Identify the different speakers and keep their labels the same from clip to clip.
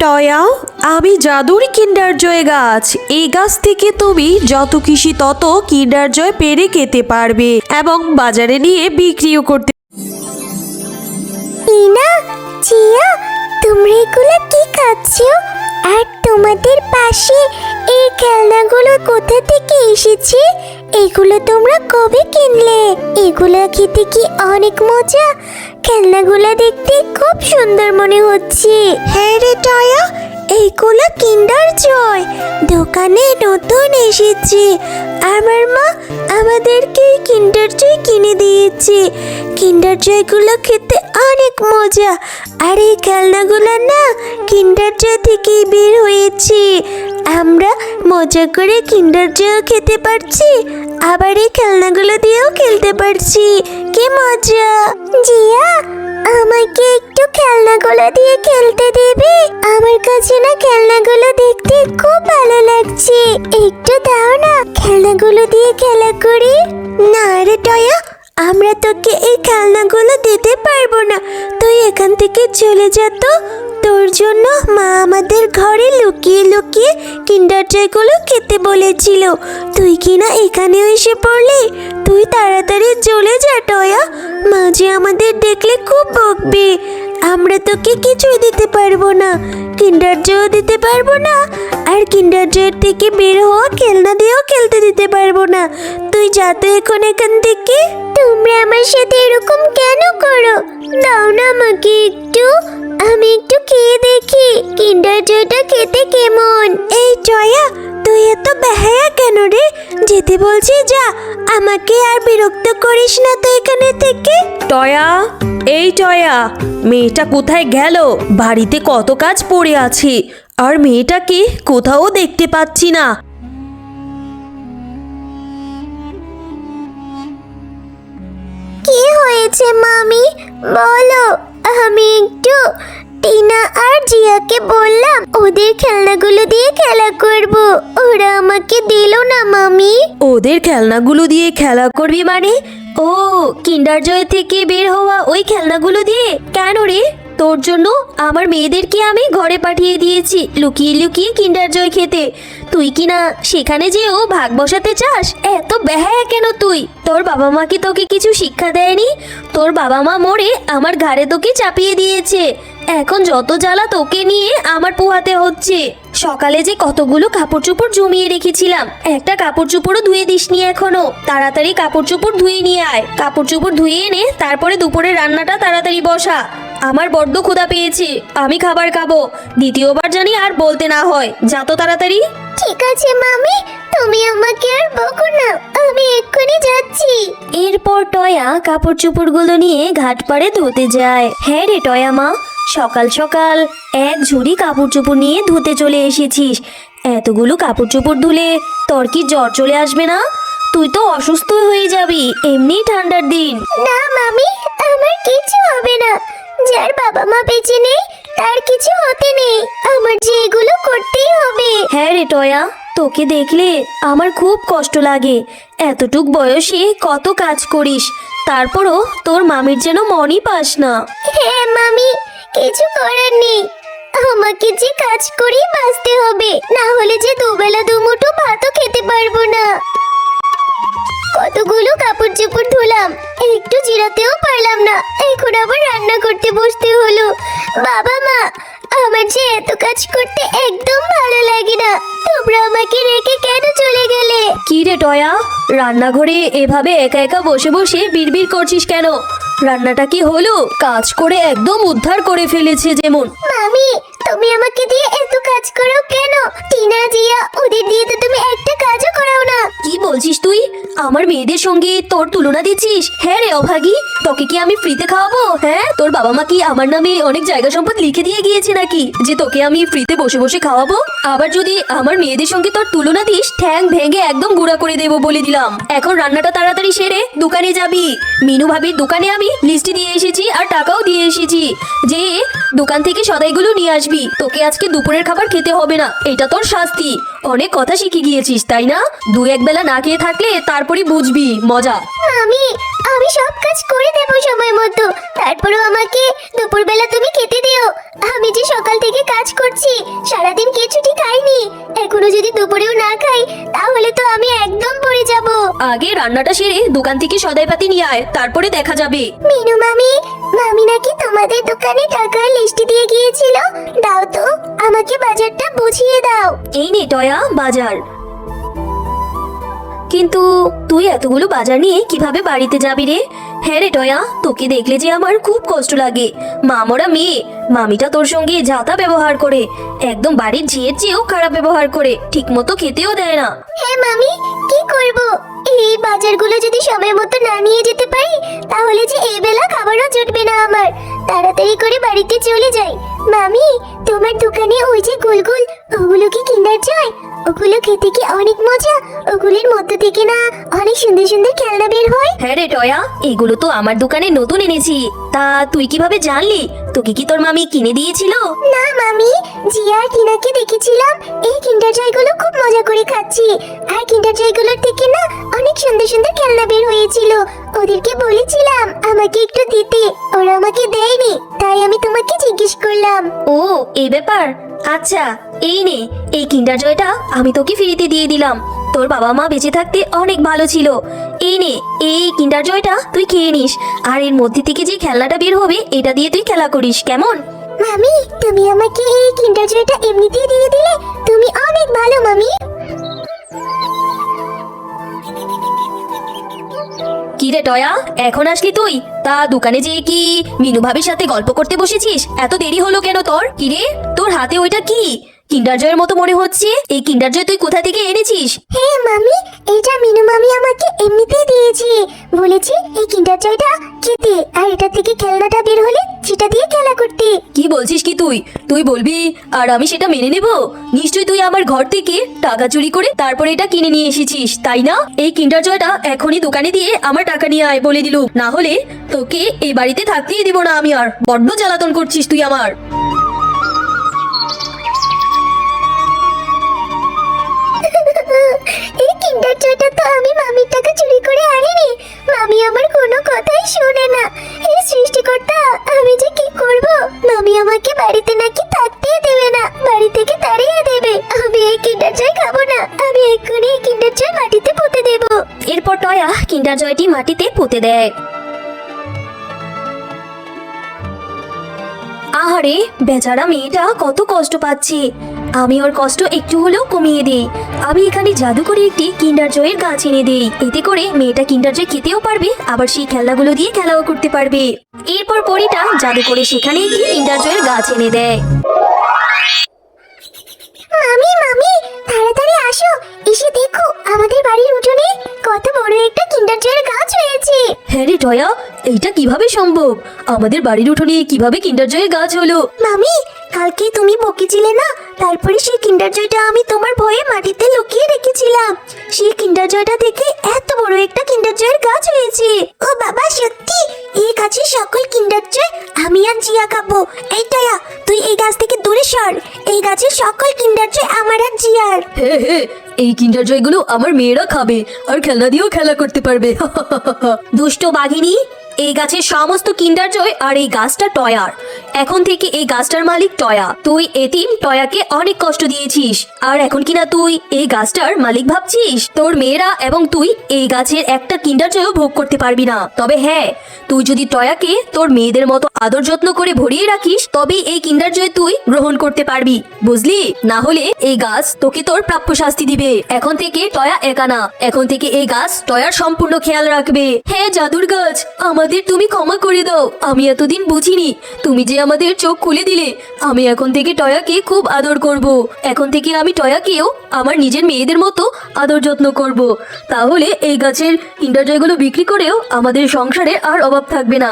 Speaker 1: টয়া, আমি জাদুর কিন্ডার জয় গাছ। এই গাছ থেকে তুমি যত খুশি তত কিন্ডার জয় পেরে খেতে পারবে এবং বাজারে নিয়ে বিক্রিও করতে।
Speaker 2: টিনা, জিয়া, তোমরা এগুলো কি খাচ্ছো? আর তোমাদের পাশে এই খেলনাগুলো কোথা থেকে এসেছে? এগুলো তোমরা কবে কিনলে? এগুলো খেতে কি অনেক মজা? খেলনাগুলো দেখতে খুব সুন্দর মনে হচ্ছে। হ্যাঁ রে টয়া, এইগুলো কিন্ডার জয়, দোকানে নতুন এসেছে। আমার মা আমাদেরকে কিন্ডার জয় কিনে দিয়েছে। কিন্ডার জয়গুলো খেতে অনেক মজা। আর এই খেলনাগুলো না কিন্ডার জয় থেকেই বের হয়েছে। আমরা মজা করে কিন্ডার জয়ও খেতে পারছি, আবার এই খেলনাগুলো দিয়েও খেলতে পারছি। কি মজা! জিয়া, আমাকে একটু খেলনাগুলো দিয়ে খেলতে দেবে? আমার কাছে না খেলনাগুলো দেখতে খুব ভালো লাগছে। একটু দাও না, খেলনাগুলো দিয়ে খেলা করি। না রে টয়া, আমরা তোকে এই খেলনাগুলো দিতে পারবো না। তুই এখান থেকে চলে যা তো। তোর জন্য মা আমাদের ঘরে লুকিয়ে লুকিয়ে কিন্ডার জয়গুলো খেতে বলেছিল। তুই কিনা এখানেও এসে পড়লি। তুই তাড়াতাড়ি চলে যা টয়া, মা যে আমাদের দেখলে খুব বকবে। আমরা তোকে কিছুই দিতে পারবো না, কিন্ডার জয়ও দিতে পারবো না, আর কিন্ডার জয়ের থেকে বের হওয়া খেলনা দিয়েও খেলতে দিতে পারবো না। তুই যা তো এখন এখান থেকে। তোমরা আমার সাথে এরকম কেন করো? দাও না আমাকে একটু, আমি একটু খেয়ে দেখি কিন্ডার জয়টা খেতে কেমন। এই জয়া, তুই এত বেহায়া কেন রে? যেতে বলছি যা, আমাকে আর বিরক্ত করিস না তো এখানে থেকে।
Speaker 1: টয়া, এই টয়া, মেয়েটা কোথায় গেল? বাড়িতে কত কাজ পড়ে আছে, আর মেয়েটাকে কোথাও দেখতে পাচ্ছি না।
Speaker 2: কি হয়েছে মামি, বলো। আমি একটু টিনা আর জিয়াকে বললাম ওদের খেলনাগুলো দিয়ে খেলা করব, ওরা আমাকে দিল না মামি।
Speaker 1: ওদের খেলনাগুলো দিয়ে খেলা করবি মানে? ও, কিন্ডার জয় থেকে বের হওয়া ওই খেলনাগুলো দিয়ে? কেন রে? তোর জন্য আমার মেয়েদেরকে আমি ঘরে পাঠিয়ে দিয়েছি লুকিয়ে লুকিয়ে কিন্ডার জয় খেতে। তুই কি না সেখানে যেও ভাগ বসাতে চাস? এত বেহায়া কেন তুই? তোর বাবা মা কি তোকে কিছু শিক্ষা দেয়নি? তোর বাবা মা মরে আমার ঘাড়ে তোকে চাপিয়ে দিয়েছে। এখন যত জ্বালা তোকে নিয়ে আমার পোহাতে হচ্ছে। সকালে যে কতগুলো কাপড় চোপড় জমিয়ে রেখেছিলাম, একটা কাপড় চোপড়ও ধুয়ে দিসনি এখনো। তাড়াতাড়ি কাপড় চোপড় ধুয়ে নিয়ে আয়। কাপড় চোপড় ধুয়ে এনে তারপরে দুপুরে রান্নাটা তাড়াতাড়ি বসা। আমার বড্ড ক্ষুধা পেয়েছে, আমি খাবার খাবো। দ্বিতীয়বার জানি আর বলতে না হয়। যা তো তাড়াতাড়ি।
Speaker 2: ঠিক আছে মামি, তুমি আমাকে আর বকো না, আমি এক্ষুনি যাচ্ছি।
Speaker 1: এরপর টয়া কাপড় চোপড়গুলো নিয়ে ঘাট পাড়ে ধুতে যায়। হ্যাঁ রে টয়া মা, সকাল সকাল এক ঝুড়ি কাপড় চোপড় নিয়ে ধুতে চলে এসেছিস। এতগুলো কাপড় চোপড় ধুলে তোর কি জ্বর চলে আসবে না? তুই তো অসুস্থ হয়ে যাবি, এমনি ঠান্ডার দিন।
Speaker 2: না মামি, আমার কিছু হবে না। যার বাবা মা বেঁচে নেই তার কিছু হতে নেই, আমার যে এগুলো করতেই হবে।
Speaker 1: হ্যাঁ রে টয়া, তোকে দেখলে আমার খুব কষ্ট লাগে। এতটুক বয়সে কত কাজ করিস, তারপরও তোর মামির যেন মনই পাস না।
Speaker 2: হ্যাঁ মামি, কিছু করার নেই। আমাকে যে কাজ করি বাঁচতে হবে, না হলে যে দুবেলা দুমুঠো ভাতও খেতে পারবো না। কতগুলো কাপড় চোপড় ধুলাম, একটু জিরাতেও পারলাম না, এখন আবার রান্না করতে বসতে হলো। বাবা মা, আমার যে এত কাজ করতে একদম ভালো লাগে না। তোমরা আমাকে রেখে কেন চলে গেলে?
Speaker 1: কি রে টয়া, রান্নাঘরে এভাবে একা একা বসে বসে বিড়বিড় করছিস কেন? রান্নাটা কি হলো? কাজ করে একদম উদ্ধার করে ফেলেছে যেমন।
Speaker 2: মামি, তুমি আমাকে দিয়ে এত কাজ করো কেন? টিনা জিয়া ওদের দিয়ে তো তুমি একটা কাজও করাও না।
Speaker 1: কি বলছিস তুই? আমার মেয়েদের সঙ্গে তোর তুলনা দিচ্ছিস? হ্যাঁ রে অভাগী, তোকে কি আমি ফ্রিতে খাওয়াবো? হ্যাঁ, তোর বাবা মা কি আমার নামে অনেক জায়গা সম্পদ লিখে দিয়ে গিয়েছে নাকি যে তোকে আমি ফ্রিতে বসে বসে খাওয়াবো? আবার যদি আমার মেয়েদের সঙ্গে তোর তুলনা দিস, ঠ্যাং ভেঙে একদম গুঁড়া করে দেবো বলে দিলাম। এখন রান্নাটা তাড়াতাড়ি সেরে দোকানে যাবি। মিনু ভাবির দোকানে আমি লিস্টি দিয়ে এসেছি আর টাকাও দিয়ে এসেছি, যে দোকান থেকে সদাইগুলো নিয়ে আসবি। তোকে আজকে দুপুরের খাবার খেতে হবে না, এটা তোর শাস্তি। অনেক কথা শিখে গিয়েছিস তাই না? দু এক বেলা না খেয়ে থাকলে তারপরই বুঝবি মজা।
Speaker 2: মামি, আমি সব কাজ করে দেব সময় মতো, তারপরেও আমাকে দুপুরবেলা তুমি খেতে দিও। আমি যে সকাল থেকে কাজ করছি, সারাদিন কিছুটি খাইনি, এখনো যদি দুপুরেও না খাই তাহলে তো আমি একদম পড়ে যাব।
Speaker 1: আগে রান্নাটা সেরে দোকান থেকে সদাইপাতি নিয়ে আয়, তারপরে দেখা যাবে।
Speaker 2: মিনু মামি, মামি নাকি তোমাদের দোকানে টাকার লিস্ট দিয়ে গিয়েছিল। দাও তো, আমাকে বাজারটা বুঝিয়ে দাও।
Speaker 1: এই নে টয়া বাজার। কিন্তু তুই এতগুলো বাজার নিয়ে কিভাবে বাড়িতে যাবি রে? হ্যাঁ রে টয়া, তোকে দেখলে যে আমার খুব কষ্ট লাগে। মামরা মেয়ে, মামিটা তোর সঙ্গে যাতা ব্যবহার করে, একদম বাড়ির ঝিয়ের চেয়েও খারাপ ব্যবহার করে, ঠিক মতো খেতেও দেয় না।
Speaker 2: হ্যাঁ মামি, কি করব? এই বাজারগুলো যদি সময় মতো না নিয়ে যেতে পারি তাহলে যে এই বেলা খাবারও জুটবে না আমার। তাড়াতাড়ি করে বাড়িতে চলে যাই। মামি, তোমার দোকানে ওই যে গোল ওগুলো কি কিন্ডার জয়? ওগুলো খেতে কি অনেক মজা? ওগুলোর মধ্যে থেকে না অনেক সুন্দর সুন্দর খেলনা বের হয়?
Speaker 1: হ্যাঁ রে টয়া, এগুলো তো আমার দোকানে নতুন এনেছি। তা তুই কিভাবে জানলি? তোকে কি তোর মামি কিনে দিয়েছিল?
Speaker 2: না মামি, জিয়া আর টিনাকে দেখেছিলাম এই কিন্ডার জয়গুলো খুব মজা করে খাচ্ছি। আর কিন্ডার জয়গুলোর থেকে না অনেক সুন্দর সুন্দর খেলনা বের হয়েছিল। ওদেরকে বলেছিলাম আমাকে একটু দিতে, ওরা আমাকে দেয়নি, তাই আমি তোমাকে জিজ্ঞেস করলাম।
Speaker 1: ও এই ব্যাপার। আচ্ছা এই নে, এই কিন্ডার জয়টা আমি তোকে ফ্রিতে দিয়ে দিলাম। তোর বাবা মা বেঁচে থাকতে অনেক ভালো ছিল। এই নে, এই কিন্ডার জয়টা তুই খেয়ে নিস, আর এর মধ্যে থেকে যে খেলনাটা বের হবে এটা দিয়ে তুই খেলা করিস, কেমন?
Speaker 2: মামি, তুমি আমাকে এই কিন্ডার জয়টা এমনিতেই দিয়ে দিলে, তুমি অনেক ভালো মামি।
Speaker 1: কি রে টয়া, এখন আসলি তুই? তা দোকানে যেয়ে কি মিনু ভাবির সাথে গল্প করতে বসেছিস? এত দেরি হলো কেন তোর? কি রে, তোর হাতে ওইটা কি? কিন্ডার জয়ের মতো মনে হচ্ছে। এই কিন্ডার জয় তুই কোথা থেকে এনেছিস?
Speaker 2: হ্যাঁ মামি, এটা মিনু মামি আমাকে এমনিতেই দিয়েছে। বলেছে এই কিন্ডার জয়টা খেতে, আর এটা থেকে খেলনাটা বের হলে সেটা দিয়ে খেলা করতে।
Speaker 1: কি বলছিস কি তুই? তুই বলবি আর আমি সেটা মেনে নেব? নিশ্চয়ই তুই আমার ঘর থেকে টাকা চুরি করে তারপরে এটা কিনে নিয়ে এসেছিস, তাই না? এই কিন্ডার জয়টা এখনই দোকানে দিয়ে আমার টাকা নিয়ে আয় বলে দিলুম, না হলে তোকে এই বাড়িতে থাকতেই দিব না আমি আর। বড্ড জ্বালাতন করছিস তুই আমার।
Speaker 2: এই কিন্ডার জয়টা তো আমি মামির টাকা চুরি করে আনিনি। মামি আমার কোনো কথাই শোনে না। এই সৃষ্টিকর্তা, আমি যে কি করব? মামি আমাকে বাড়িতে নাকি থাকতেই দেবে না, বাড়ি থেকে তাড়িয়ে দেবে। আমি এই কিন্ডার জয় খাবো না, আমি এক্ষুনি এই কিন্ডার জয় মাটিতে পুঁতে দেব।
Speaker 1: এরপর টয়া কিন্ডার জয়টি মাটিতে পুঁতে দেয়। আহারে, বেচারা মেয়েটা কত কষ্ট পাচ্ছে। আমি ওর কষ্ট একটু হলেও কমিয়ে দেই। আমি এখানে জাদু করে একটি কিন্ডার জয়ের গাছ এনে দেই, এতে করে মেয়েটা কিন্ডার জয় খেতেও পারবে, আবার সেই খেলনাগুলো দিয়ে খেলাও করতে পারবে। এরপর পরীটা জাদু করে সেখানে একটি কিন্ডার জয়ের গাছ এনে দেয়।
Speaker 2: মামি মামি, তাড়াতাড়ি আসো, এসে দেখো আমাদের বাড়ির উঠোনে কত বড় একটা কিন্ডার জয়ের গাছ হয়েছে।
Speaker 1: হ্যাঁ রে টয়া, এইটা কিভাবে সম্ভব? আমাদের বাড়ির উঠোনে কিভাবে কিন্ডার জয়ের গাছ হলো?
Speaker 2: মামি, কালকে তুমি বকেছিলে না, তারপরে সেই কিন্ডার জয়টা আমি তোমার ভয়ে মাটিতে লুকিয়ে রেখেছিলাম। সেই কিন্ডার জয়টা থেকে এত বড় একটা কিন্ডার জয়ের গাছ হয়েছে। ও বাবা, সত্যি এই গাছের সকল কিন্ডার জয় আমি আর জিয়া খাবো। এই টায়া, তুই এই গাছ থেকে দূরে সর, এই গাছের সকল কিন্ডার জয় আমার আর জিয়ার।
Speaker 1: হ্যাঁ হ্যাঁ, এই কিন্ডার জয়গুলো আমার মেয়েরা খাবে আর খেলনা দিয়েও খেলা করতে পারবে। দুষ্ট বাঘিনী, এই গাছের সমস্ত কিন্ডার জয় আর এই গাছটা টয়ার। এখন থেকে এই গাছটার মালিক টয়া। তুই এতিম টয়াকে অনেক কষ্ট দিয়েছিস, আর এখন কিনা তুই এই গাছটার মালিক ভাবছিস? তোর মেয়েরা এবং তুই এই গাছের একটা কিন্ডার জয়ও ভোগ করতে পারবি না। তবে হ্যাঁ, তুই যদি টয়াকে তোর মেয়েদের মতো আদর যত্ন করে ভরিয়ে রাখিস, তবেই এই কিন্ডার জয় তুই গ্রহণ করতে পারবি, বুঝলি? না হলে এই গাছ তোকে তোর প্রাপ্য শাস্তি দিবে। এখন থেকে টয়া একা না, এখন থেকে এই গাছ টয়ার সম্পূর্ণ খেয়াল রাখবে। হ্যাঁ জাদুর গাছ, আমাদের তুমি ক্ষমা করে দাও। আমি এতদিন বুঝিনি, তুমি যে আমাদের চোখ খুলে দিলে। আমি এখন থেকে টয়াকে খুব আদর করব। এখন থেকে আমি টয়াকেও আমার নিজের মেয়েদের মতো আদর যত্ন করব। তাহলে এই গাছের কিন্ডার জয়গুলো বিক্রি করেও আমাদের সংসারে আর অভাব থাকবে না,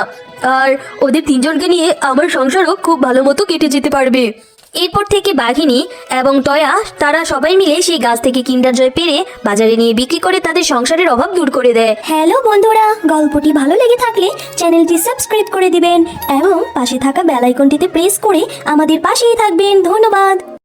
Speaker 1: আর ওদের তিনজনকে নিয়ে আমার সংসারও খুব ভালো মতো কেটে যেতে পারবে। এরপর থেকে বাঘিনী এবং টয়া তারা সবাই মিলে সেই গাছ থেকে কিন্ডার জয় পেরে বাজারে নিয়ে বিক্রি করে তাদের সংসারের অভাব দূর করে দেয়।
Speaker 2: হ্যালো বন্ধুরা, গল্পটি ভালো লেগে থাকলে চ্যানেলটি সাবস্ক্রাইব করে দিবেন এবং পাশে থাকা বেল আইকনটিতে প্রেস করে আমাদের পাশেই থাকবেন। ধন্যবাদ।